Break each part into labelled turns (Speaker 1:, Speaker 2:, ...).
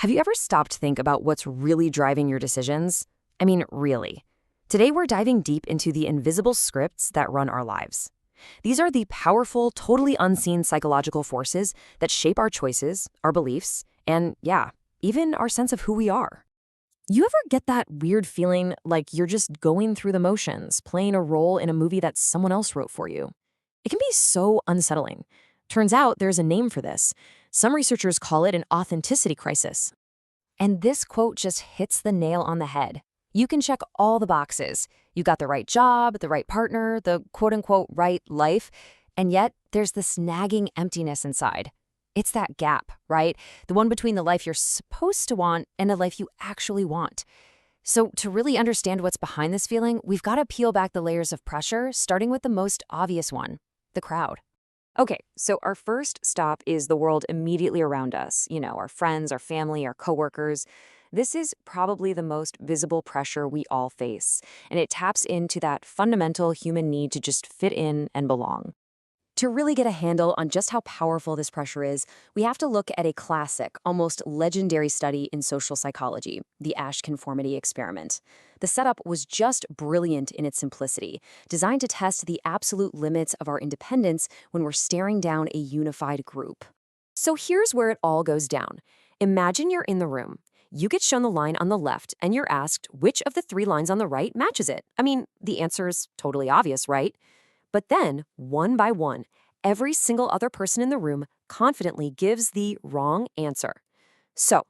Speaker 1: Have you ever stopped to think about what's really driving your decisions? I mean, really. Today, we're diving deep into the invisible scripts that run our lives. These are the powerful, totally unseen psychological forces that shape our choices, our beliefs, and yeah, even our sense of who we are. You ever get that weird feeling like you're just going through the motions, playing a role in a movie that someone else wrote for you? It can be so unsettling. Turns out there's a name for this. Some researchers call it an authenticity crisis. And this quote just hits the nail on the head. You can check all the boxes. You got the right job, the right partner, the quote-unquote right life, and yet there's this nagging emptiness inside. It's that gap, right? The one between the life you're supposed to want and the life you actually want. So to really understand what's behind this feeling, we've got to peel back the layers of pressure, starting with the most obvious one, the crowd. Okay, so our first stop is the world immediately around us. Our friends, our family, our coworkers. This is probably the most visible pressure we all face, and it taps into that fundamental human need to just fit in and belong. To really get a handle on just how powerful this pressure is, we have to look at a classic, almost legendary study in social psychology, the Asch conformity experiment. The setup was just brilliant in its simplicity, designed to test the absolute limits of our independence when we're staring down a unified group. So here's where it all goes down. Imagine you're in the room. You get shown the line on the left, and you're asked which of the three lines on the right matches it. I mean, the answer is totally obvious, right? But then, one by one, every single other person in the room confidently gives the wrong answer. So,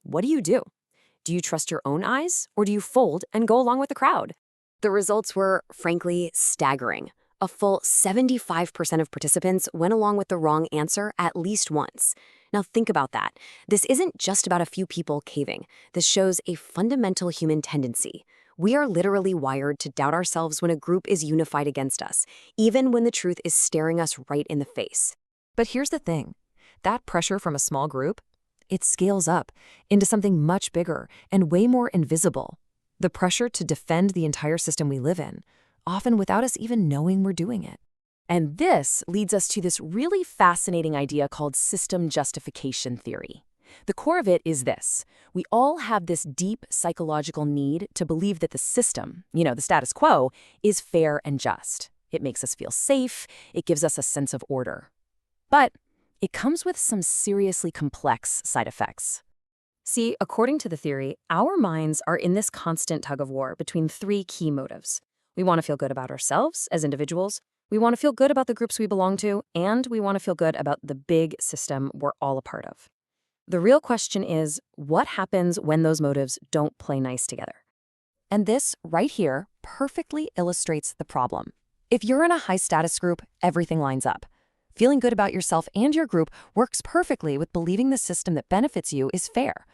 Speaker 1: what do? Do you trust your own eyes, or do you fold and go along with the crowd? The results were, frankly, staggering. A full 75% of participants went along with the wrong answer at least once. Now think about that. This isn't just about a few people caving. This shows a fundamental human tendency. We are literally wired to doubt ourselves when a group is unified against us, even when the truth is staring us right in the face. But here's the thing. That pressure from a small group, it scales up into something much bigger and way more invisible. The pressure to defend the entire system we live in, often without us even knowing we're doing it. And this leads us to this really fascinating idea called system justification theory. The core of it is this. We all have this deep psychological need to believe that the system, the status quo, is fair and just. It makes us feel safe. It gives us a sense of order. But it comes with some seriously complex side effects. See, according to the theory, our minds are in this constant tug of war between three key motives. We want to feel good about ourselves as individuals. We want to feel good about the groups we belong to. And we want to feel good about the big system we're all a part of. The real question is, what happens when those motives don't play nice together? And this, right here, perfectly illustrates the problem. If you're in a high-status group, everything lines up. Feeling good about yourself and your group works perfectly with believing the system that benefits you is fair.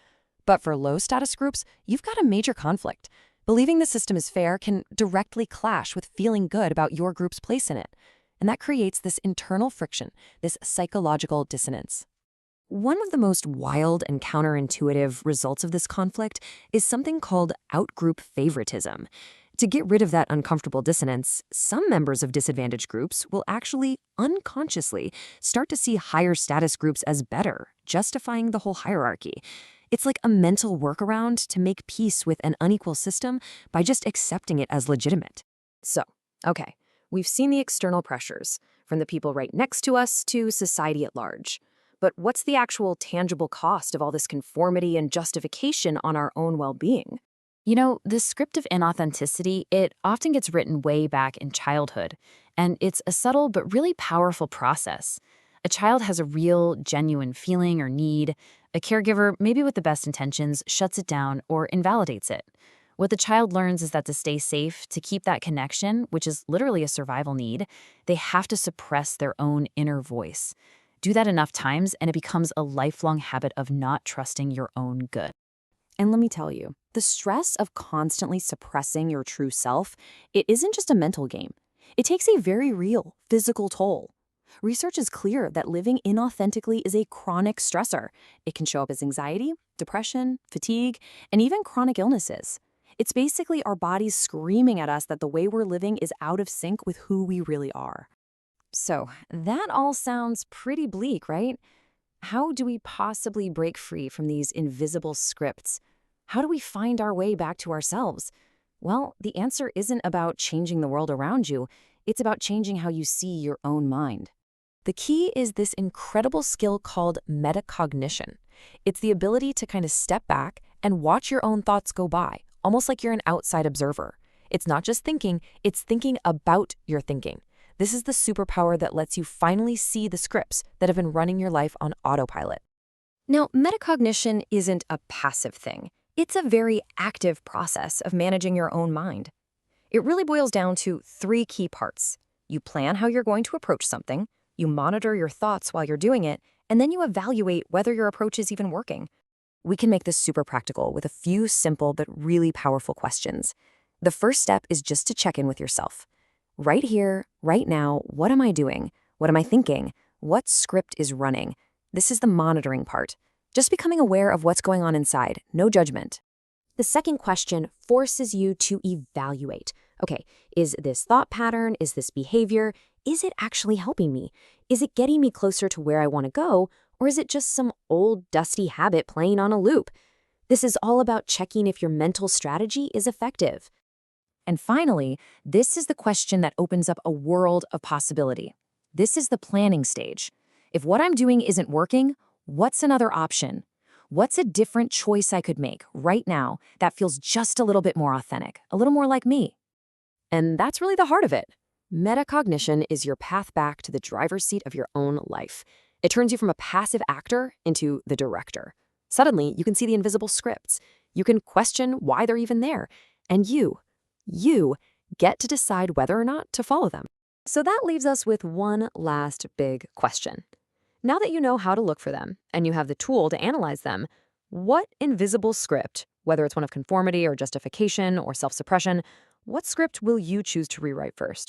Speaker 1: But for low-status groups, you've got a major conflict. Believing the system is fair can directly clash with feeling good about your group's place in it. And that creates this internal friction, this psychological dissonance. One of the most wild and counterintuitive results of this conflict is something called outgroup favoritism. To get rid of that uncomfortable dissonance, some members of disadvantaged groups will actually unconsciously start to see higher status groups as better, justifying the whole hierarchy. It's like a mental workaround to make peace with an unequal system by just accepting it as legitimate. So, okay, we've seen the external pressures, from the people right next to us to society at large. But what's the actual tangible cost of all this conformity and justification on our own well-being? The script of inauthenticity, it often gets written way back in childhood, and it's a subtle but really powerful process. A child has a real, genuine feeling or need. A caregiver, maybe with the best intentions, shuts it down or invalidates it. What the child learns is that to stay safe, to keep that connection, which is literally a survival need, they have to suppress their own inner voice. Do that enough times, and it becomes a lifelong habit of not trusting your own good. And let me tell you, the stress of constantly suppressing your true self, it isn't just a mental game. It takes a very real, physical toll. Research is clear that living inauthentically is a chronic stressor. It can show up as anxiety, depression, fatigue, and even chronic illnesses. It's basically our bodies screaming at us that the way we're living is out of sync with who we really are. So, that all sounds pretty bleak, right? How do we possibly break free from these invisible scripts? How do we find our way back to ourselves? Well, the answer isn't about changing the world around you. It's about changing how you see your own mind. The key is this incredible skill called metacognition. It's the ability to kind of step back and watch your own thoughts go by, almost like you're an outside observer. It's not just thinking, it's thinking about your thinking. This is the superpower that lets you finally see the scripts that have been running your life on autopilot. Now, metacognition isn't a passive thing. It's a very active process of managing your own mind. It really boils down to three key parts. You plan how you're going to approach something, you monitor your thoughts while you're doing it, and then you evaluate whether your approach is even working. We can make this super practical with a few simple but really powerful questions. The first step is just to check in with yourself. Right here, right now, what am I doing? What am I thinking? What script is running? This is the monitoring part. Just becoming aware of what's going on inside, no judgment. The second question forces you to evaluate. Okay, is this thought pattern, is this behavior, is it actually helping me? Is it getting me closer to where I want to go, or is it just some old dusty habit playing on a loop? This is all about checking if your mental strategy is effective. And finally, this is the question that opens up a world of possibility. This is the planning stage. If what I'm doing isn't working, what's another option? What's a different choice I could make right now that feels just a little bit more authentic, a little more like me? And that's really the heart of it. Metacognition is your path back to the driver's seat of your own life. It turns you from a passive actor into the director. Suddenly, you can see the invisible scripts. You can question why they're even there. And you get to decide whether or not to follow them. So that leaves us with one last big question. Now that you know how to look for them and you have the tool to analyze them, what invisible script, whether it's one of conformity or justification or self-suppression, what script will you choose to rewrite first?